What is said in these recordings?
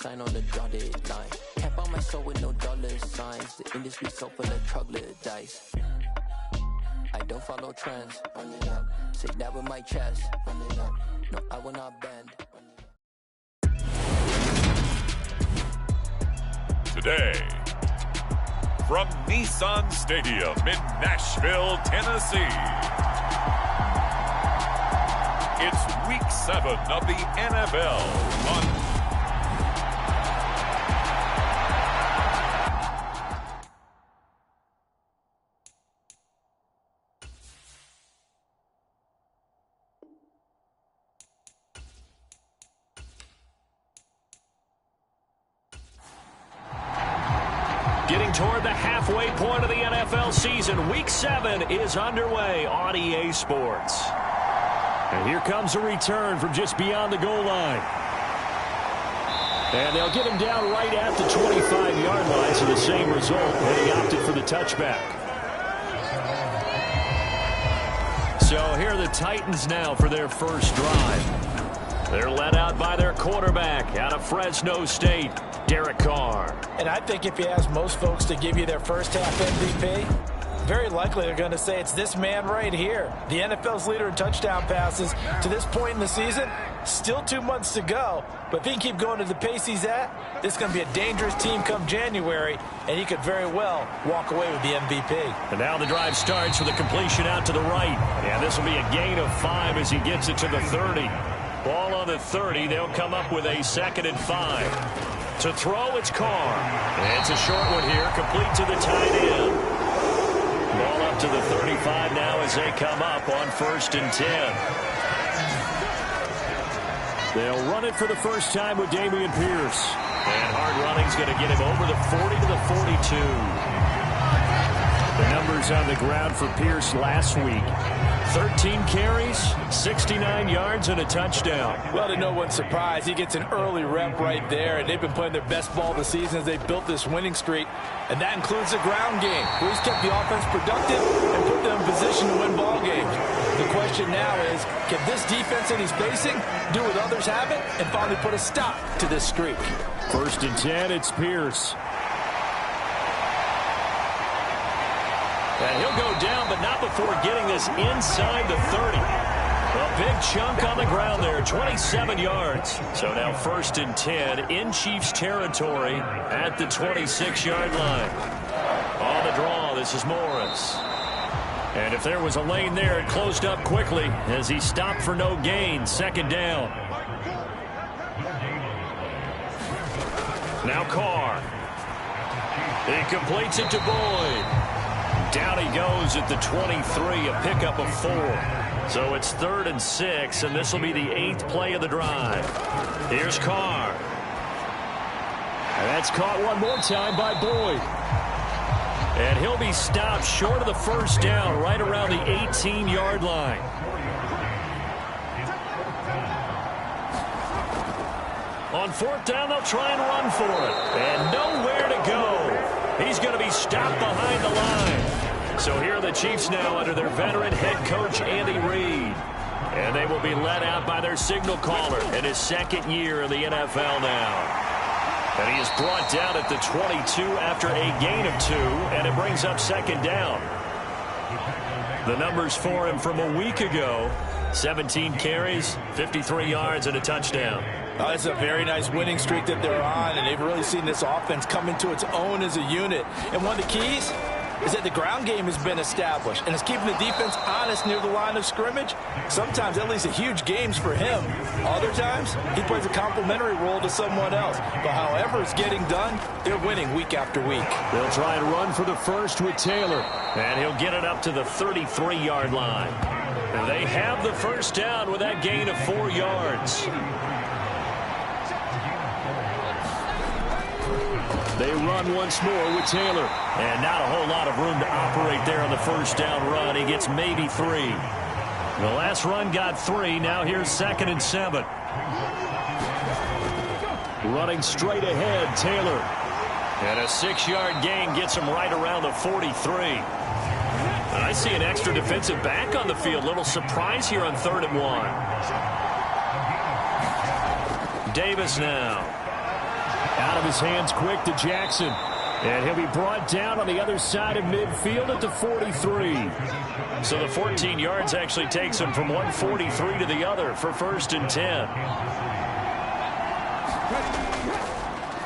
sign on the dotted line. Can't buy my soul with no dollar signs. The industry so full of troglodytes. I don't follow trends. Say that with my chest. No, I will not bend. Today, from Nissan Stadium in Nashville, Tennessee, it's Week 7 of the NFL on Getting toward the halfway point of the NFL season, Week 7 is underway on EA Sports. And here comes a return from just beyond the goal line. And they'll get him down right at the 25-yard line, so the same result, and he opted for the touchback. So here are the Titans now for their first drive. They're led out by their quarterback out of Fresno State, Derek Carr. And I think if you ask most folks to give you their first half MVP, very likely they're going to say it's this man right here. The NFL's leader in touchdown passes to this point in the season. Still 2 months to go. But if he can keep going at the pace he's at, this is going to be a dangerous team come January, and he could very well walk away with the MVP. And now the drive starts with a completion out to the right. And this will be a gain of 5 as he gets it to the 30. Ball on the 30. They'll come up with a 2nd and 5. To throw, it's Carr. And it's a short one here, complete to the tight end. Ball up to the 35 now as they come up on 1st and 10. They'll run it for the first time with Dameon Pierce. And hard running's going to get him over the 40 to the 42. The numbers on the ground for Pierce last week. 13 carries, 69 yards, and a touchdown. Well, to no one's surprise, he gets an early rep right there, and they've been playing their best ball this season as they built this winning streak, and that includes the ground game, where he's kept the offense productive and put them in position to win ball games. The question now is, can this defense that he's facing do what others haven't and finally put a stop to this streak? 1st and 10, it's Pierce. And he'll go down, but not before getting this inside the 30. A big chunk on the ground there, 27 yards. So now 1st and 10 in Chiefs territory at the 26-yard line. On the draw, this is Morris. And if there was a lane there, it closed up quickly as he stopped for no gain. 2nd down. Now Carr. He completes it to Boyd. Down he goes at the 23, a pickup of 4. So it's 3rd and 6, and this will be the 8th play of the drive. Here's Carr. And that's caught one more time by Boyd. And he'll be stopped short of the 1st down, right around the 18-yard line. On 4th down, they'll try and run for it. And nowhere to go. He's going to be stopped behind the line. So here are the Chiefs now under their veteran head coach, Andy Reid. And they will be led out by their signal caller in his 2nd year in the NFL now. And he is brought down at the 22 after a gain of 2, and it brings up 2nd down. The numbers for him from a week ago, 17 carries, 53 yards, and a touchdown. It's a very nice winning streak that they're on, and they've really seen this offense come into its own as a unit. And one of the keys is that the ground game has been established, and it's keeping the defense honest near the line of scrimmage. Sometimes that leads to huge games for him. Other times, he plays a complementary role to someone else. But however it's getting done, they're winning week after week. They'll try and run for the first with Taylor, and he'll get it up to the 33-yard line. And they have the 1st down with that gain of 4 yards. They run once more with Taylor. And not a whole lot of room to operate there on the 1st down run. He gets maybe 3. The last run got 3. Now here's 2nd and 7. Running straight ahead, Taylor. And a 6-yard gain gets him right around the 43. And I see an extra defensive back on the field. Little surprise here on 3rd and 1. Davis now. out of his hands quick to Jackson. And he'll be brought down on the other side of midfield at the 43. So the 14 yards actually takes him from 143 to the other for 1st and 10.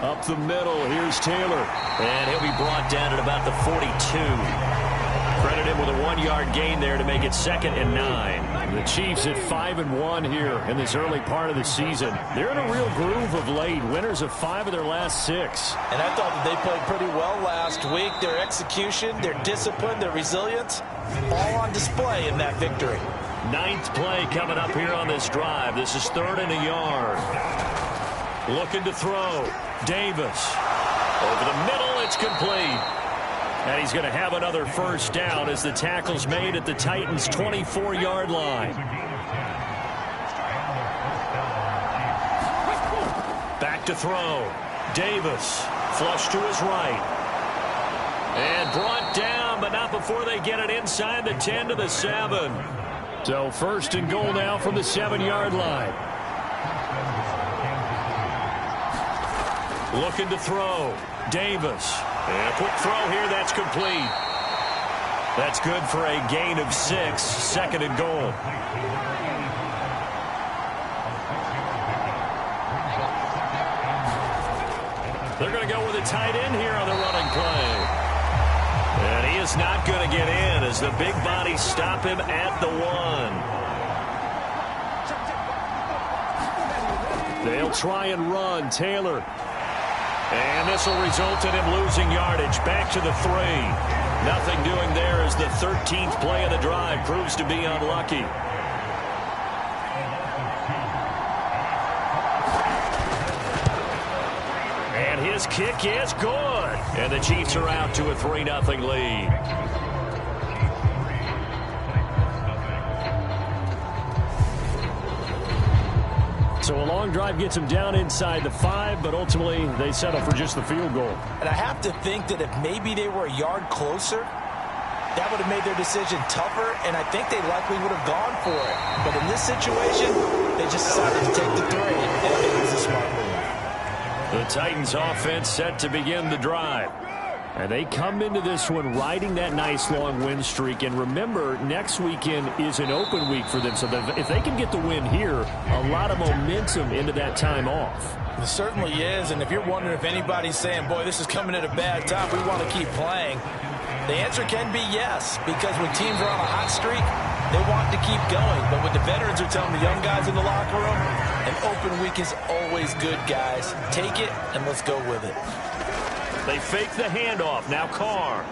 Up the middle, here's Taylor. And he'll be brought down at about the 42. Credit him with a 1-yard gain there to make it 2nd and 9. The Chiefs at 5-1 here in this early part of the season. They're in a real groove of late. Winners of 5 of their last 6. And I thought that they played pretty well last week. Their execution, their discipline, their resilience, all on display in that victory. 9th play coming up here on this drive. This is 3rd and a yard. Looking to throw. Davis. Over the middle, it's complete. And he's going to have another 1st down as the tackle's made at the Titans' 24-yard line. Back to throw. Davis. Flush to his right. And brought down, but not before they get it inside the 10 to the 7. So 1st and goal now from the 7-yard line. Looking to throw. Davis. And a quick throw here, that's complete. That's good for a gain of 6, 2nd and goal. They're going to go with a tight end here on the running play. And he is not going to get in as the big bodies stop him at the 1. They'll try and run. Taylor. And this will result in him losing yardage. Back to the 3. Nothing doing there as the 13th play of the drive proves to be unlucky. And his kick is good. And the Chiefs are out to a 3-0 lead. So a long drive gets them down inside the 5, but ultimately they settle for just the field goal. And I have to think that if maybe they were a yard closer, that would have made their decision tougher, and I think they likely would have gone for it. But in this situation, they just decided to take the 3, and it was a smart move. The Titans offense set to begin the drive. And they come into this one riding that nice long win streak. And remember, next weekend is an open week for them. So if they can get the win here, a lot of momentum into that time off. It certainly is. And if you're wondering if anybody's saying, boy, this is coming at a bad time, we want to keep playing, the answer can be yes. Because when teams are on a hot streak, they want to keep going. But what the veterans are telling the young guys in the locker room, an open week is always good, guys. Take it and let's go with it. They fake the handoff. Now Carr.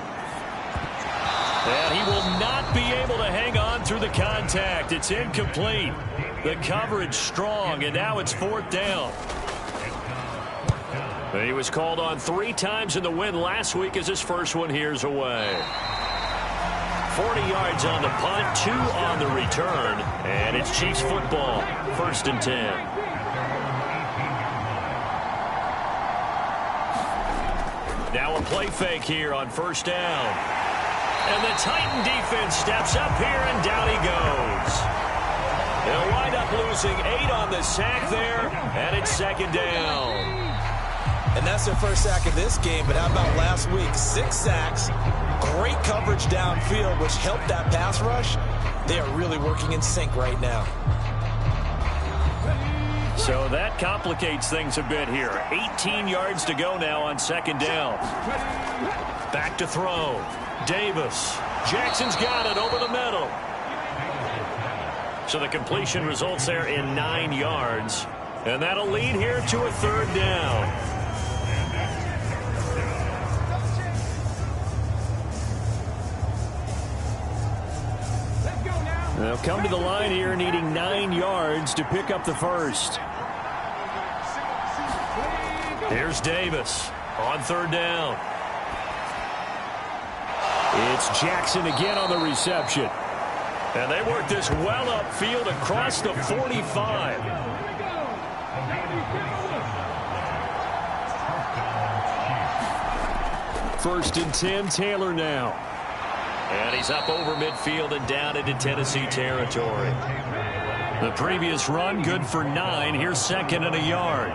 And he will not be able to hang on through the contact. It's incomplete. The coverage strong, and now it's 4th down. He was called on 3 times in the win last week as his first one here's away. 40 yards on the punt, 2 on the return, and it's Chiefs football, 1st and 10. Now a play fake here on 1st down. And the Titan defense steps up here, and down he goes. They'll wind up losing 8 on the sack there, and it's 2nd down. And that's their first sack of this game, but how about last week? 6 sacks, great coverage downfield, which helped that pass rush. They are really working in sync right now. So that complicates things a bit here. 18 yards to go now on 2nd down. Back to throw. Davis. Jackson's got it over the middle. So the completion results there in 9 yards. And that'll lead here to a 3rd down. They'll come to the line here needing 9 yards to pick up the first. Here's Davis on 3rd down. It's Jackson again on the reception. And they work this well upfield across the 45. First and 10, Taylor now. And he's up over midfield and down into Tennessee territory. The previous run good for 9. Here's 2nd and a yard.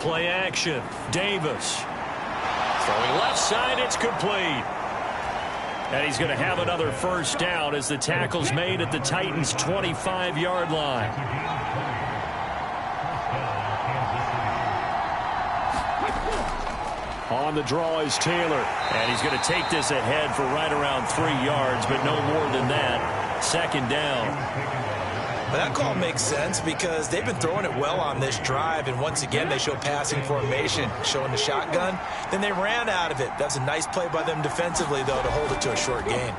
play action. Davis. Throwing left side, it's complete. And he's going to have another first down as the tackle's made at the Titans' 25-yard line. On the draw is Taylor. And he's going to take this ahead for right around 3 yards, but no more than that. Second down. But that call makes sense because they've been throwing it well on this drive, and once again they show passing formation, showing the shotgun. Then they ran out of it. That's a nice play by them defensively, though, to hold it to a short gain.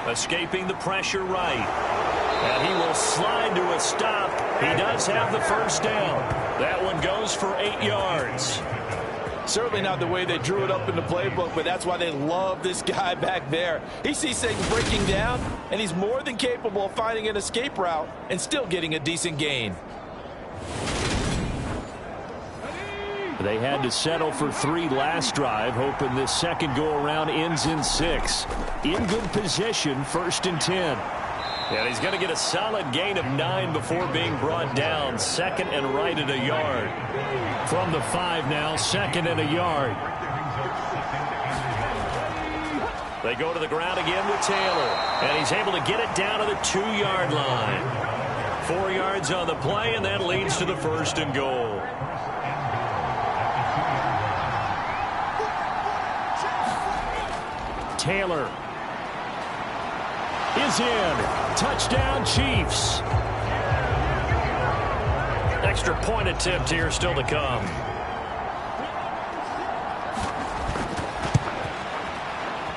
Escaping the pressure right. And he will slide to a stop. He does have the first down. That one goes for 8 yards. Certainly not the way they drew it up in the playbook, but that's why they love this guy back there. He sees things breaking down, and he's more than capable of finding an escape route and still getting a decent gain. They had to settle for 3 last drive, hoping this second go-around ends in 6. In good position, 1st and 10. And he's going to get a solid gain of 9 before being brought down. 2nd and right at a yard. From the 5 now, 2nd and a yard. They go to the ground again with Taylor. And he's able to get it down to the 2-yard line. 4 yards on the play, and that leads to the 1st and goal. Taylor is in. Touchdown, Chiefs. Extra point attempt here still to come.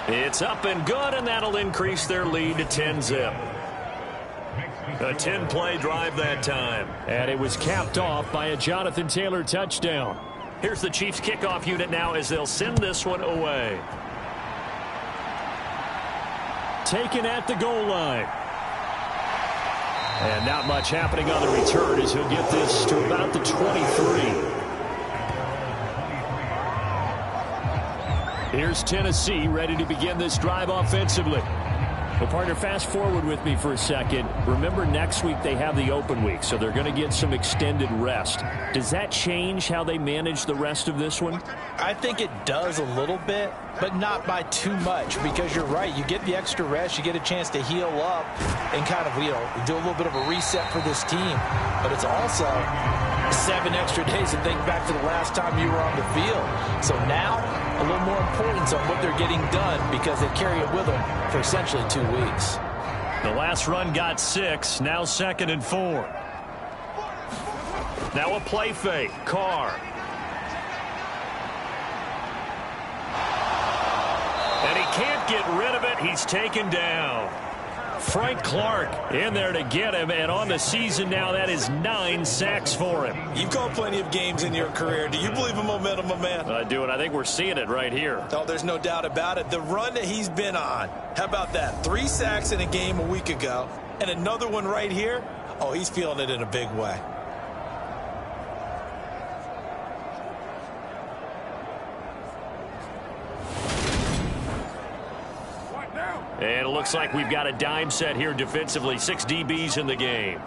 It's up and good, and that'll increase their lead to 10-zip. A 10-play drive that time. And it was capped off by a Jonathan Taylor touchdown. Here's the Chiefs kickoff unit now as they'll send this one away. Taken at the goal line. And not much happening on the return as he'll get this to about the 23. Here's Tennessee ready to begin this drive offensively. Well, partner, fast forward with me for a second. Remember, next week they have the open week, so they're going to get some extended rest. Does that change how they manage the rest of this one? I think it does a little bit, but not by too much, because you're right. You get the extra rest, you get a chance to heal up and kind of, do a little bit of a reset for this team. But it's also 7 extra days to think back to the last time you were on the field. So now, a little more importance on what they're getting done because they carry it with them for essentially 2 weeks. The last run got 6, now 2nd and 4. Now a play fake. Carr. And he can't get rid of it. He's taken down. Frank Clark in there to get him, and on the season now, that is 9 sacks for him. You've called plenty of games in your career. Do you believe in momentum, my man? I do, and I think we're seeing it right here. Oh, there's no doubt about it. The run that he's been on, how about that? 3 sacks in a game a week ago, and another one right here. Oh, he's feeling it in a big way. And it looks like we've got a dime set here defensively. 6 DBs in the game.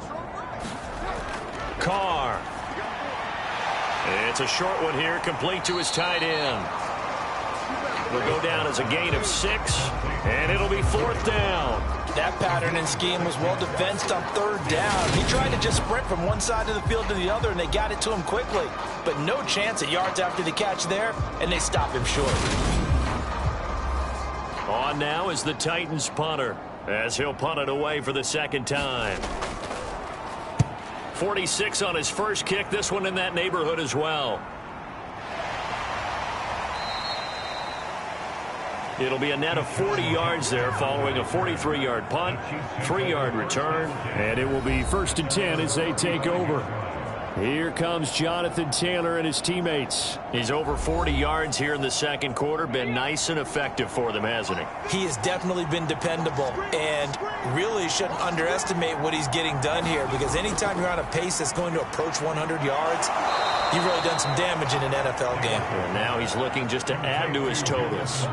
Carr. It's a short one here, complete to his tight end. Will go down as a gain of 6, and it'll be 4th down. That pattern and scheme was well defensed on 3rd down. He tried to just sprint from one side of the field to the other, and they got it to him quickly. But no chance at yards after the catch there, and they stop him short. On now is the Titans punter, as he'll punt it away for the 2nd time. 46 on his first kick, this one in that neighborhood as well. It'll be a net of 40 yards there following a 43-yard punt, 3-yard return, and it will be 1st and 10 as they take over. Here comes Jonathan Taylor and his teammates. He's over 40 yards here in the 2nd quarter. Been nice and effective for them, hasn't he? He has definitely been dependable, and really shouldn't underestimate what he's getting done here, because anytime you're on a pace that's going to approach 100 yards, you've really done some damage in an NFL game. And now he's looking just to add to his totals.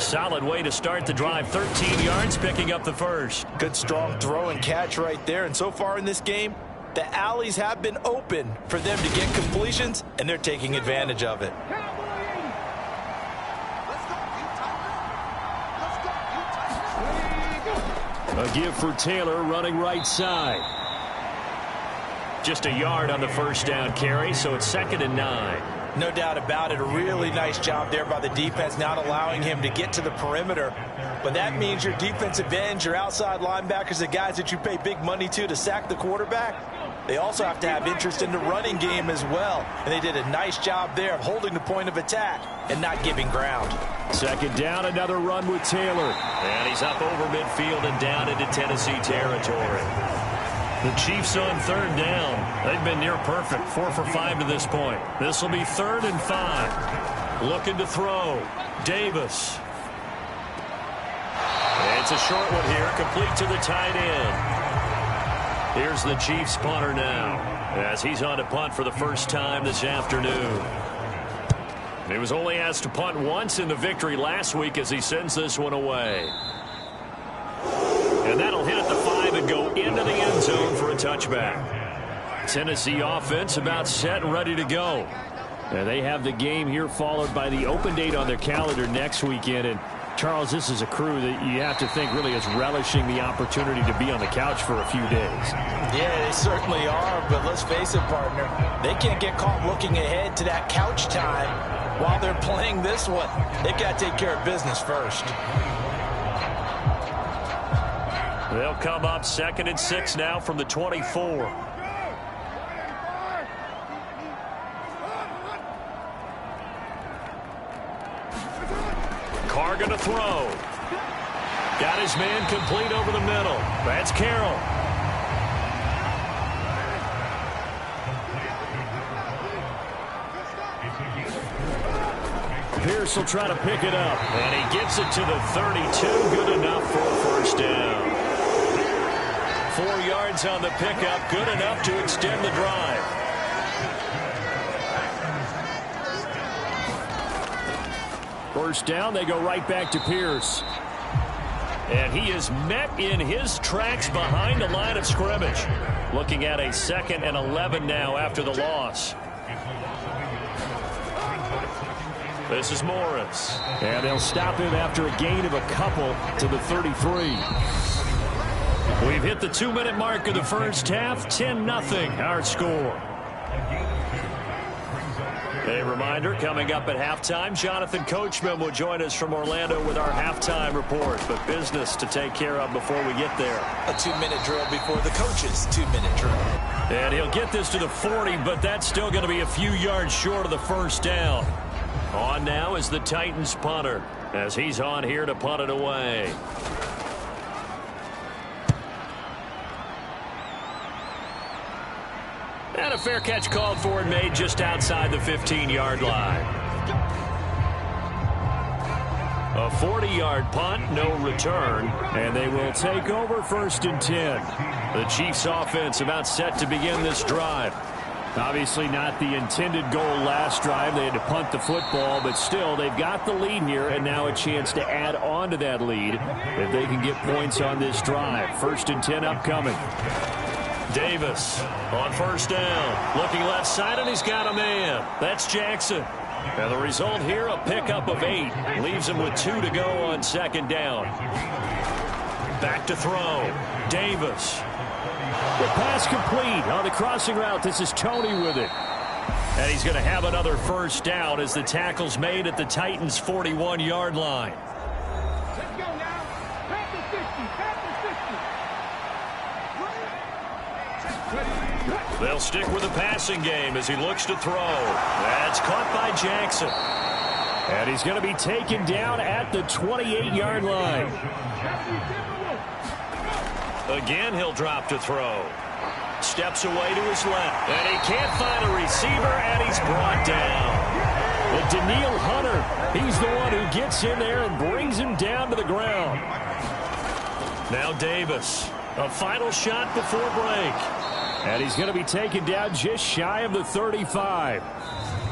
Solid way to start the drive. 13 yards, picking up the 1st. Good strong throw and catch right there, and so far in this game, The alleys have been open for them to get completions, and they're taking advantage of it. A give for Taylor running right side. Just a yard on the first down carry, so it's 2nd and 9. No doubt about it. A really nice job there by the defense, not allowing him to get to the perimeter. But that means your defensive ends, your outside linebackers, the guys that you pay big money to sack the quarterback, they also have to have interest in the running game as well. And they did a nice job there of holding the point of attack and not giving ground. 2nd down, another run with Taylor. And he's up over midfield and down into Tennessee territory. The Chiefs on 3rd down. They've been near perfect, 4 for 5 to this point. This will be 3rd and 5. Looking to throw. Davis. It's a short one here, complete to the tight end. Here's the Chiefs punter now, as he's on to punt for the first time this afternoon. He was only asked to punt once in the victory last week as he sends this one away. And that'll hit at the 5 and go into the end zone for a touchback. Tennessee offense about set and ready to go. And they have the game here followed by the open date on their calendar next weekend. And Charles, this is a crew that you have to think really is relishing the opportunity to be on the couch for a few days. Yeah, they certainly are, but let's face it, partner, they can't get caught looking ahead to that couch time while they're playing this one. They've got to take care of business first. They'll come up 2nd and 6 now from the 24. Carr going to throw. Got his man complete over the middle. That's Carroll. Pierce will try to pick it up. And he gets it to the 32. Good enough for a first down. 4 yards on the pickup. Good enough to extend the drive. First down, they go right back to Pierce. And he is met in his tracks behind the line of scrimmage. Looking at a 2nd and 11 now after the loss. This is Morris. And they'll stop him after a gain of a couple to the 33. We've hit the 2-minute mark of the first half. 10-0 our score. A reminder, coming up at halftime, Jonathan Coachman will join us from Orlando with our halftime report. But business to take care of before we get there. A 2-minute drill before the coach's 2-minute drill. And he'll get this to the 40, but that's still going to be a few yards short of the first down. On now is the Titans punter, as he's on here to punt it away. And a fair catch called for and made just outside the 15-yard line. A 40-yard punt, no return, and they will take over 1st and 10. The Chiefs offense about set to begin this drive. Obviously not the intended goal last drive. They had to punt the football, but still they've got the lead here and now a chance to add on to that lead if they can get points on this drive. 1st and 10 upcoming. Davis on first down. Looking left side, and he's got a man. That's Jackson. And the result here, a pickup of 8. Leaves him with 2 to go on 2nd down. Back to throw. Davis. The pass complete on the crossing route. This is Tony with it. And he's going to have another first down as the tackle's made at the Titans' 41-yard line. They'll stick with the passing game as he looks to throw. That's caught by Jackson. And he's going to be taken down at the 28-yard line. Again, he'll drop to throw. Steps away to his left. And he can't find a receiver, and he's brought down. But Daniil Hunter, he's the one who gets in there and brings him down to the ground. Now Davis, a final shot before break. And he's going to be taken down just shy of the 35.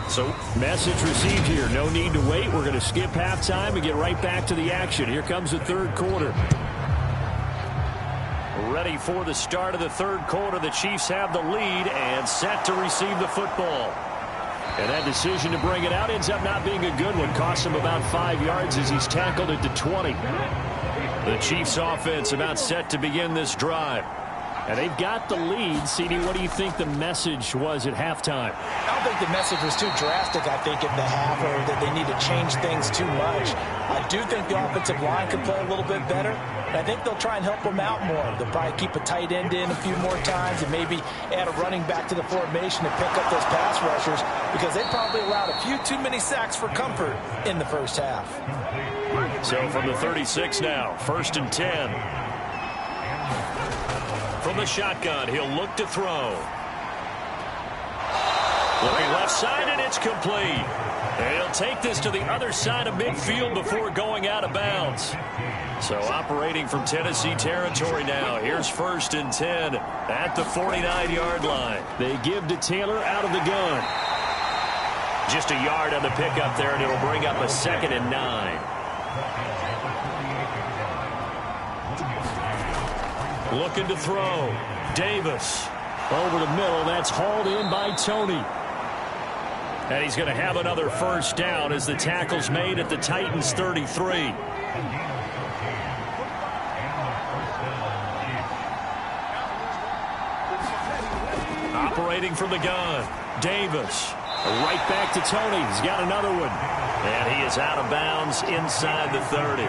So, message received here. No need to wait. We're going to skip halftime and get right back to the action. Here comes the third quarter. Ready for the start of the third quarter. The Chiefs have the lead and set to receive the football. And that decision to bring it out ends up not being a good one. Costs him about 5 yards as he's tackled at the 20. The Chiefs offense about set to begin this drive. And they've got the lead. CD, what do you think the message was at halftime? I don't think the message was too drastic, I think, at the half, or that they need to change things too much. I do think the offensive line could play a little bit better. And I think they'll try and help them out more. They'll probably keep a tight end in a few more times and maybe add a running back to the formation to pick up those pass rushers, because they probably allowed a few too many sacks for comfort in the first half. So from the 36 now, 1st and 10. From the shotgun, he'll look to throw. Looking left side, and it's complete. And he'll take this to the other side of midfield before going out of bounds. So operating from Tennessee territory now. Here's 1st and 10 at the 49-yard line. They give to Taylor out of the gun. Just a yard on the pickup there, and it'll bring up a 2nd and 9. Looking to throw. Davis. Over the middle. That's hauled in by Tony. And he's going to have another first down as the tackle's made at the Titans' 33. Operating from the gun. Davis. Right back to Tony. He's got another one. And he is out of bounds inside the 30.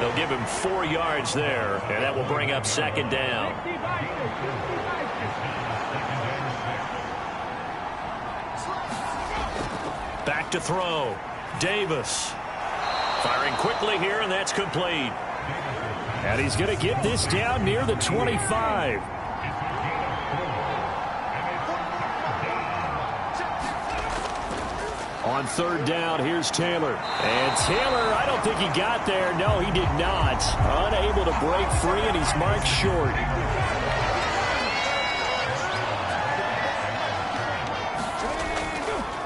They'll give him 4 yards there, and that will bring up 2nd down. Back to throw. Davis. Firing quickly here, and that's complete. And he's going to get this down near the 25. On 3rd down, here's Taylor. And Taylor, I don't think he got there. No, he did not. Unable to break free, and he's marked short.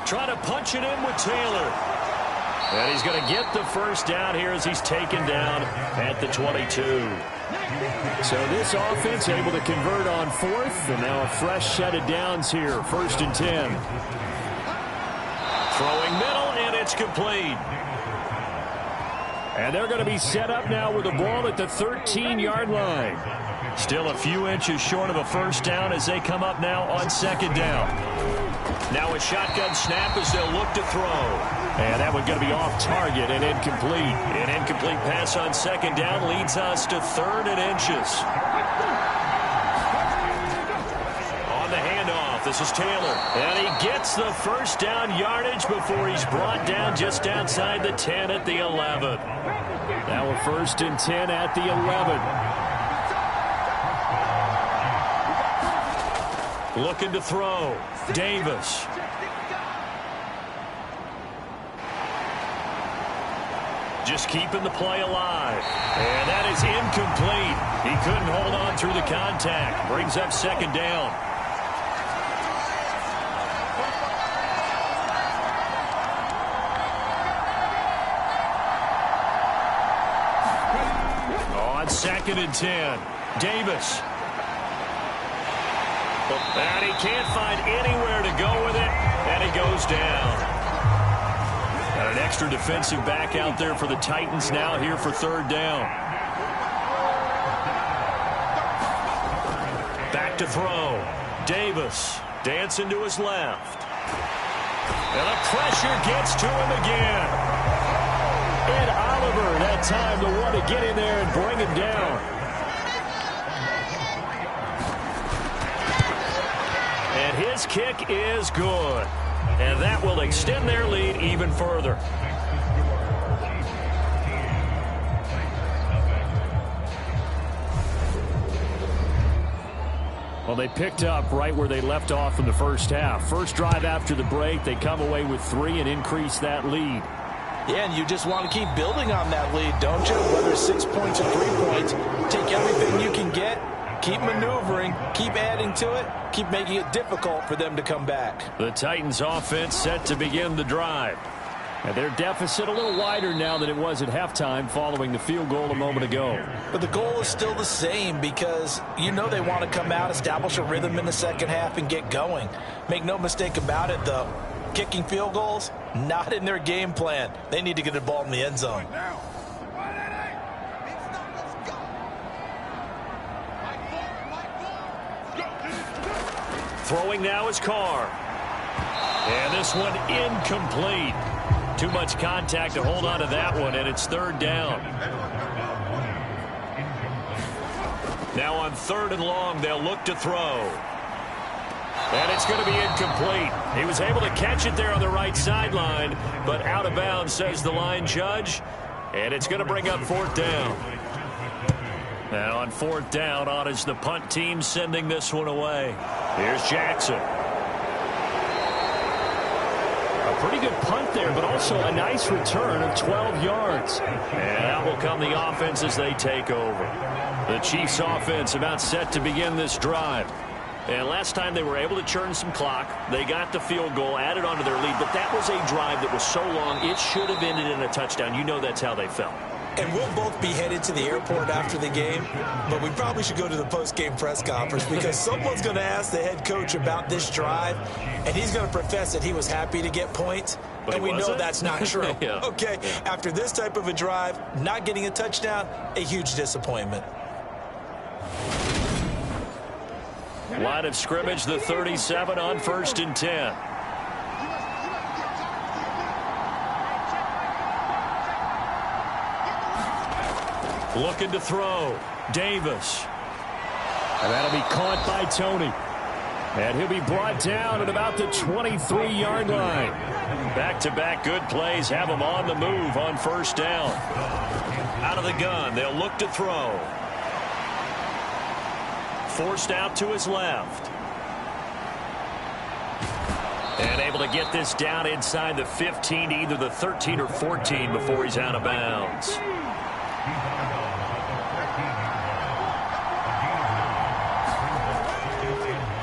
Trying to punch it in with Taylor. And he's going to get the first down here as he's taken down at the 22. So this offense able to convert on 4th, and now a fresh set of downs here. 1st and 10. Throwing middle, and it's complete. And they're going to be set up now with the ball at the 13-yard line. Still a few inches short of a first down as they come up now on 2nd down. Now a shotgun snap as they'll look to throw. And that one going to be off target and incomplete. An incomplete pass on 2nd down leads us to 3rd and inches. This is Taylor, and he gets the first down yardage before he's brought down just outside the 10 at the 11. Now a 1st and 10 at the 11. Looking to throw. Davis. Just keeping the play alive. And that is incomplete. He couldn't hold on through the contact. Brings up 2nd down. On 2nd and 10. Davis. And he can't find anywhere to go with it. And he goes down. Got an extra defensive back out there for the Titans now here for 3rd down. Back to throw. Davis dancing to his left. And the pressure gets to him again. And Oliver, that time the one to get in there and bring him down. And his kick is good. And that will extend their lead even further. Well, they picked up right where they left off in the first half. First drive after the break, they come away with 3 and increase that lead. Yeah, and you just want to keep building on that lead, don't you? Whether it's 6 points or 3 points, take everything you can get, keep maneuvering, keep adding to it, keep making it difficult for them to come back. The Titans offense set to begin the drive. And their deficit a little wider now than it was at halftime following the field goal a moment ago. But the goal is still the same because you know they want to come out, establish a rhythm in the second half, and get going. Make no mistake about it, though. Kicking field goals, not in their game plan. They need to get the ball in the end zone. Throwing now is Carr. And this one incomplete. Too much contact to hold on to that one, and it's third down. Now on 3rd and long, they'll look to throw. And it's going to be incomplete. He was able to catch it there on the right sideline, but out of bounds, says the line judge. And it's going to bring up 4th down. Now on 4th down, on is the punt team sending this one away. Here's Jackson. A pretty good punt there, but also a nice return of 12 yards. And out will come the offense as they take over. The Chiefs offense about set to begin this drive. And last time they were able to churn some clock. They got the field goal, added onto their lead, but that was a drive that was so long it should have ended in a touchdown. You know that's how they felt. And we'll both be headed to the airport after the game, but we probably should go to the post-game press conference because someone's going to ask the head coach about this drive, and he's going to profess that he was happy to get points, but and we know that's not true. Yeah. Okay, after this type of a drive, not getting a touchdown, a huge disappointment. Line of scrimmage, the 37 on 1st and 10. Looking to throw. Davis. And that'll be caught by Tony. And he'll be brought down at about the 23-yard line. Back-to-back good plays have him on the move on 1st down. Out of the gun, they'll look to throw. Forced out to his left. And able to get this down inside the 15 to either the 13 or 14 before he's out of bounds.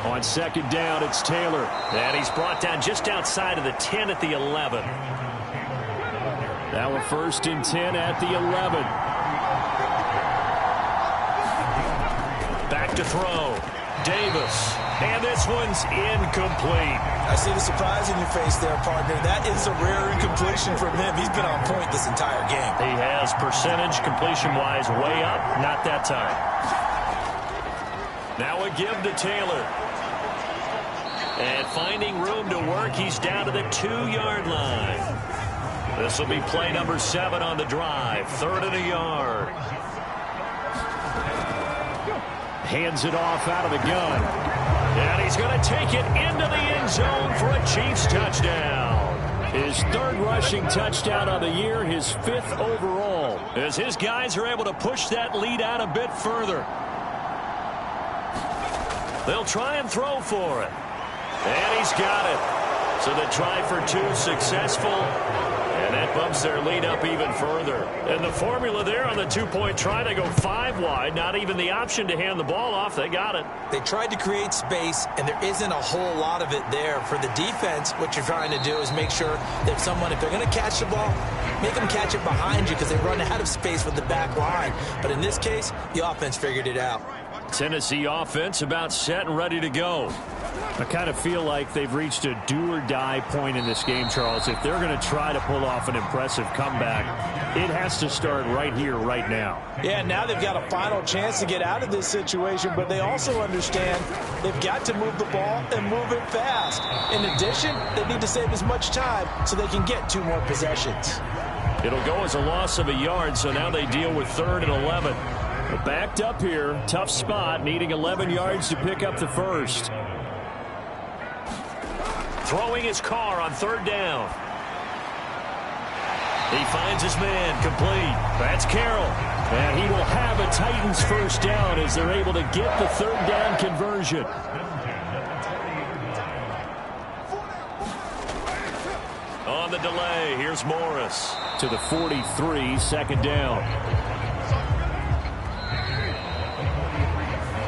On 2nd down, it's Taylor. And he's brought down just outside of the 10 at the 11. Now a 1st and 10 at the 11. Back to throw. Davis. And this one's incomplete. I see the surprise in your face there, partner. That is a rare incompletion from him. He's been on point this entire game. He has percentage completion-wise way up. Not that time. Now a give to Taylor. And finding room to work, he's down to the 2-yard line. This will be play number 7 on the drive. 3rd and a yard. Hands it off out of the gun. And he's going to take it into the end zone for a Chiefs touchdown. His 3rd rushing touchdown of the year, his 5th overall, as his guys are able to push that lead out a bit further. They'll try and throw for it. And he's got it. So the try for 2 successful. And that bumps their lead up even further. And the formula there on the 2-point try to go 5 wide. Not even the option to hand the ball off. They got it. They tried to create space, and there isn't a whole lot of it there. For the defense, what you're trying to do is make sure that someone, if they're going to catch the ball, make them catch it behind you because they run out of space with the back line. But in this case, the offense figured it out. Tennessee offense about set and ready to go. I kind of feel like they've reached a do-or-die point in this game, Charles. If they're going to try to pull off an impressive comeback, it has to start right here, right now. Yeah, now they've got a final chance to get out of this situation, but they also understand they've got to move the ball and move it fast. In addition, they need to save as much time so they can get 2 more possessions. It'll go as a loss of a yard, so now they deal with 3rd and 11. They're backed up here, tough spot, needing 11 yards to pick up the 1st. Throwing his Carr on 3rd down. He finds his man, complete. That's Carroll. And he will have a Titans 1st down as they're able to get the 3rd down conversion. On the delay, here's Morris. To the 43, 2nd down.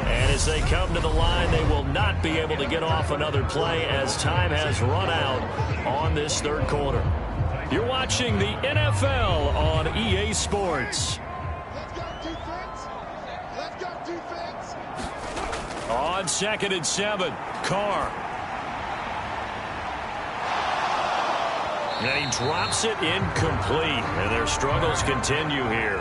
As they come to the line, they will not be able to get off another play as time has run out on this 3rd quarter. You're watching the NFL on EA Sports. Let's go defense. Let's go defense. On 2nd and 7, Carr. And he drops it incomplete, and their struggles continue here.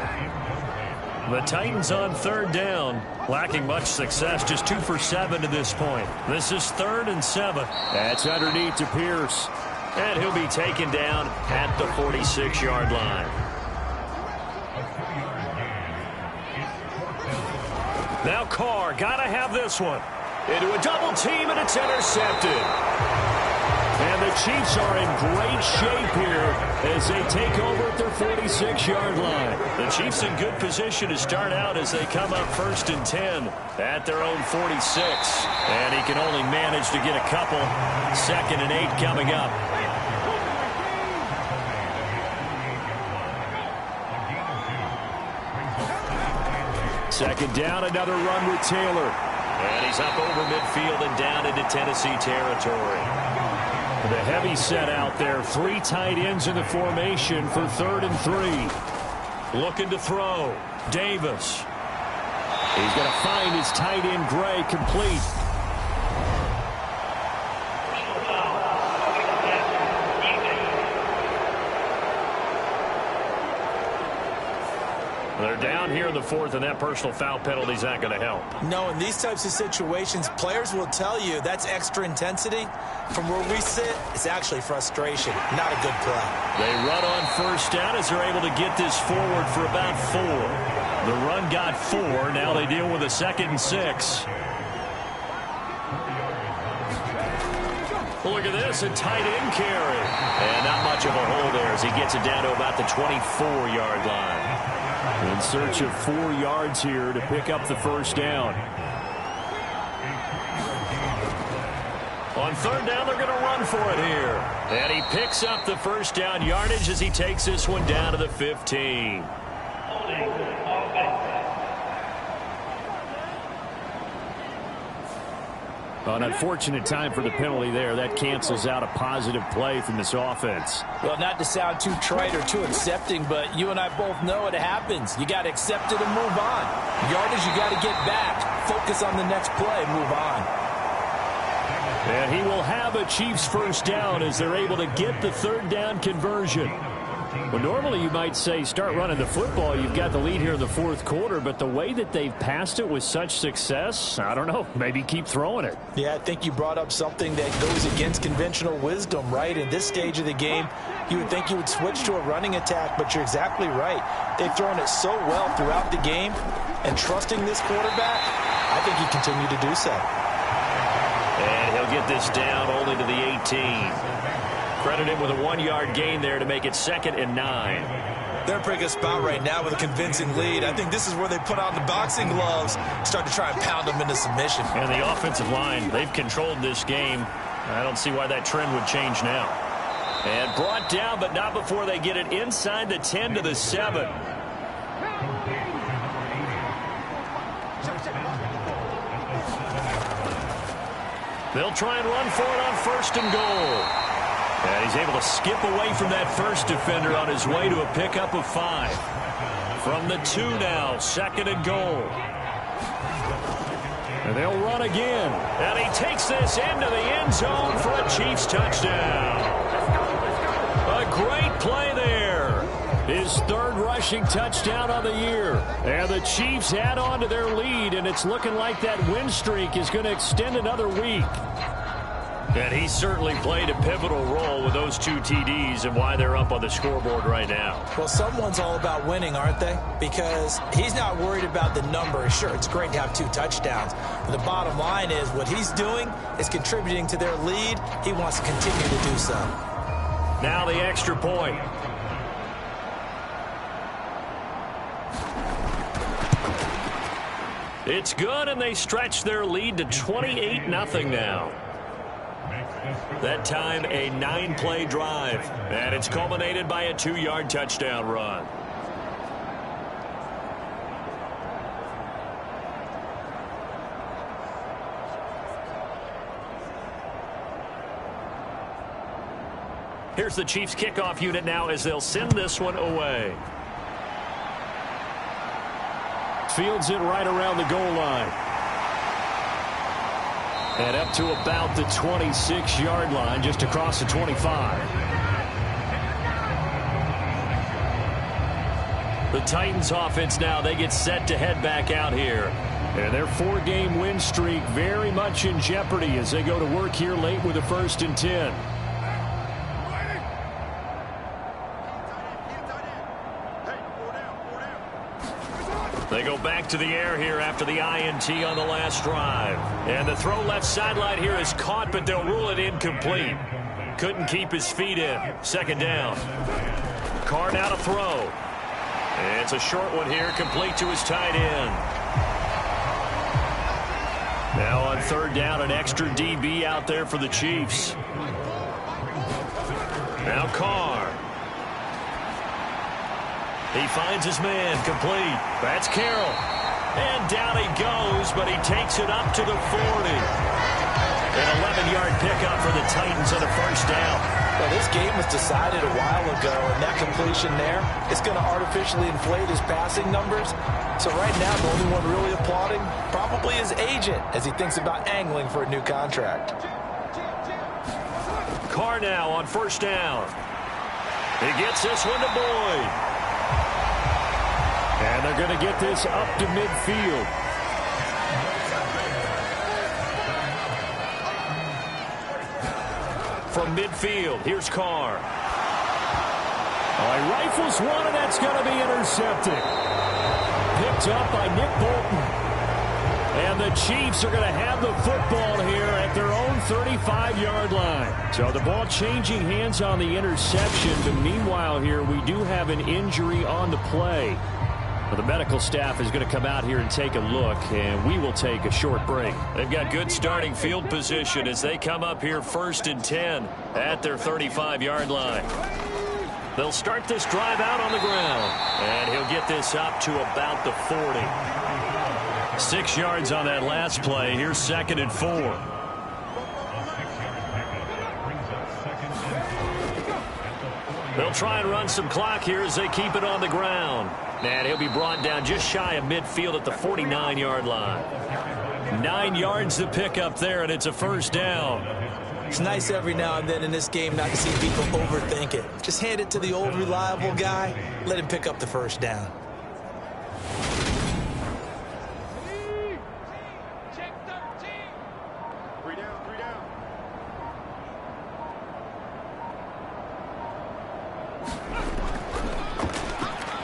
The Titans on 3rd down, lacking much success, just 2 for 7 to this point. This is 3rd and 7. That's underneath to Pierce. And he'll be taken down at the 46-yard line. Now Carr, gotta have this one. Into a double team, and it's intercepted. And the Chiefs are in great shape here as they take over at their 46-yard line. The Chiefs in good position to start out as they come up 1st and 10 at their own 46. And he can only manage to get a couple. 2nd and 8 coming up. Second down, another run with Taylor. And he's up over midfield and down into Tennessee territory. The heavy set out there. 3 tight ends in the formation for 3rd and 3. Looking to throw. Davis. He's going to find his tight end, Gray, complete. They're down here in the 4th, and that personal foul penalty is not going to help. No, in these types of situations, players will tell you that's extra intensity. From where we sit, it's actually frustration, not a good play. They run on 1st down as they're able to get this forward for about 4. The run got 4. Now they deal with a 2nd and 6. Look at this, a tight end carry. And not much of a hole there as he gets it down to about the 24-yard line. In search of 4 yards here to pick up the 1st down. On 3rd down, they're going to run for it here. And he picks up the 1st down yardage as he takes this one down to the 15. An unfortunate time for the penalty there. That cancels out a positive play from this offense. Well, not to sound too trite or too accepting, but you and I both know it happens. You got to accept it and move on. Yardage, you got to get back. Focus on the next play, move on. And he will have a Chiefs 1st down as they're able to get the 3rd down conversion. Well, normally you might say start running the football. You've got the lead here in the 4th quarter, but the way that they've passed it with such success, I don't know, maybe keep throwing it. Yeah, I think you brought up something that goes against conventional wisdom, right? In this stage of the game, you would think you would switch to a running attack, but you're exactly right. They've thrown it so well throughout the game, and trusting this quarterback, I think he continued to do so. And he'll get this down only to the 18. Credit him with a 1-yard gain there to make it 2nd and 9. They're in a pretty good spot right now with a convincing lead. I think this is where they put on the boxing gloves, start to try and pound them into submission. And the offensive line, they've controlled this game. I don't see why that trend would change now. And brought down, but not before they get it inside the 10 to the 7. They'll try and run for it on 1st and goal. And he's able to skip away from that first defender on his way to a pickup of 5. From the 2 now, 2nd and goal. And they'll run again. And he takes this into the end zone for a Chiefs touchdown. A great play there. His 3rd rushing touchdown on the year. And the Chiefs add on to their lead, and it's looking like that win streak is going to extend another week. And he certainly played a pivotal role with those 2 TDs and why they're up on the scoreboard right now. Well, someone's all about winning, aren't they? Because he's not worried about the number. Sure, it's great to have 2 touchdowns. But the bottom line is what he's doing is contributing to their lead. He wants to continue to do so. Now the extra point. It's good, and they stretch their lead to 28-0 now. That time, a 9-play drive. And it's culminated by a 2-yard touchdown run. Here's the Chiefs kickoff unit now as they'll send this one away. Fields it right around the goal line. And up to about the 26-yard line, just across the 25. The Titans offense now, they get set to head back out here. And their 4-game win streak very much in jeopardy as they go to work here late with a 1st and 10. They go back to the air here after the INT on the last drive. And the throw left sideline here is caught, but they'll rule it incomplete. Couldn't keep his feet in. 2nd down. Carr now to throw. It's a short one here, complete to his tight end. Now on 3rd down, an extra DB out there for the Chiefs. Now Carr. He finds his man, complete. That's Carroll. And down he goes, but he takes it up to the 40. An 11-yard pickup for the Titans on a 1st down. Well, this game was decided a while ago, and that completion there is going to artificially inflate his passing numbers. So right now, the only one really applauding probably his agent as he thinks about angling for a new contract. Carr now on 1st down. He gets this one to Boyd. And they're going to get this up to midfield. From midfield, here's Carr. He rifles one, and that's going to be intercepted. Picked up by Nick Bolton. And the Chiefs are going to have the football here at their own 35-yard line. So the ball changing hands on the interception. But meanwhile here, we do have an injury on the play. Well, the medical staff is going to come out here and take a look, and we will take a short break. They've got good starting field position as they come up here 1st and 10 at their 35-yard line. They'll start this drive out on the ground, and he'll get this up to about the 40. 6 yards on that last play. Here's 2nd and 4. They'll try and run some clock here as they keep it on the ground. And he'll be brought down just shy of midfield at the 49-yard line. 9 yards to pick up there, and it's a 1st down. It's nice every now and then in this game not to see people overthink it. Just hand it to the old reliable guy. Let him pick up the 1st down.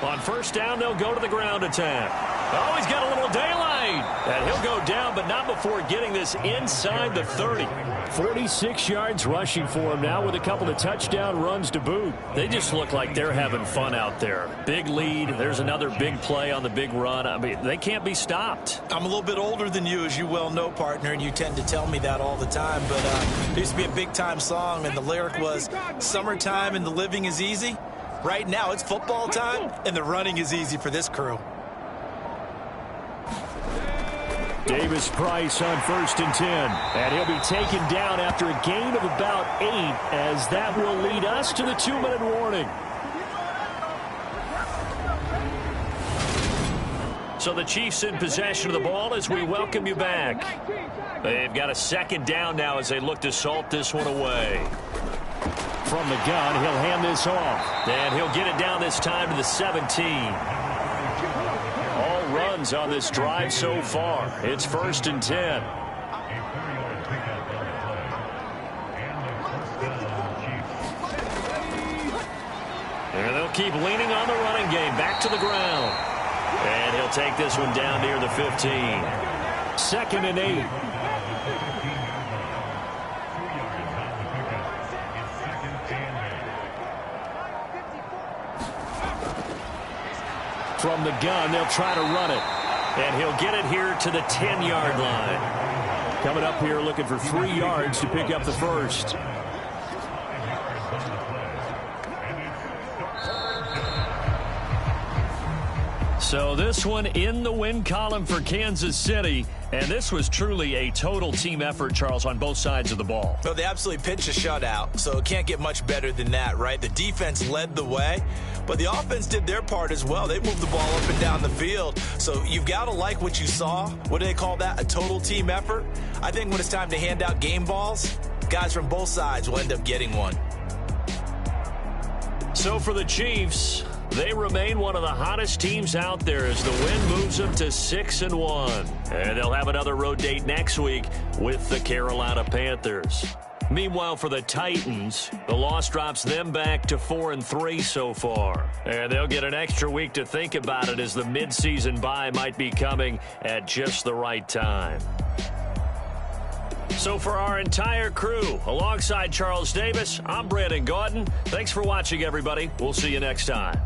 On 1st down, they'll go to the ground attack. Oh, he's got a little daylight. And he'll go down, but not before getting this inside the 30. 46 yards rushing for him now with a couple of touchdown runs to boot. They just look like they're having fun out there. Big lead. There's another big play on the big run. I mean, they can't be stopped. I'm a little bit older than you, as you well know, partner, and you tend to tell me that all the time. But there used to be a big-time song, and the lyric was, "Summertime and the living is easy." Right now, it's football time, and the running is easy for this crew. Davis Price on 1st and 10. And he'll be taken down after a gain of about 8, as that will lead us to the 2-minute warning. So the Chiefs in possession of the ball as we welcome you back. They've got a 2nd down now as they look to salt this one away. From the gun, he'll hand this off. And he'll get it down this time to the 17. All runs on this drive so far. It's 1st and 10. And they'll keep leaning on the running game. Back to the ground. And he'll take this one down near the 15. 2nd and 8. From the gun, they'll try to run it. And he'll get it here to the 10-yard line. Coming up here looking for 3 yards to pick up the 1st. So this one in the win column for Kansas City. And this was truly a total team effort, Charles, on both sides of the ball. So they absolutely pitched a shutout, so it can't get much better than that, right? The defense led the way, but the offense did their part as well. They moved the ball up and down the field. So you've got to like what you saw. What do they call that? A total team effort? I think when it's time to hand out game balls, guys from both sides will end up getting one. So for the Chiefs, they remain one of the hottest teams out there as the win moves them to 6-1. And they'll have another road date next week with the Carolina Panthers. Meanwhile, for the Titans, the loss drops them back to 4-3 so far. And they'll get an extra week to think about it as the midseason bye might be coming at just the right time. So for our entire crew, alongside Charles Davis, I'm Brandon Gaudin. Thanks for watching, everybody. We'll see you next time.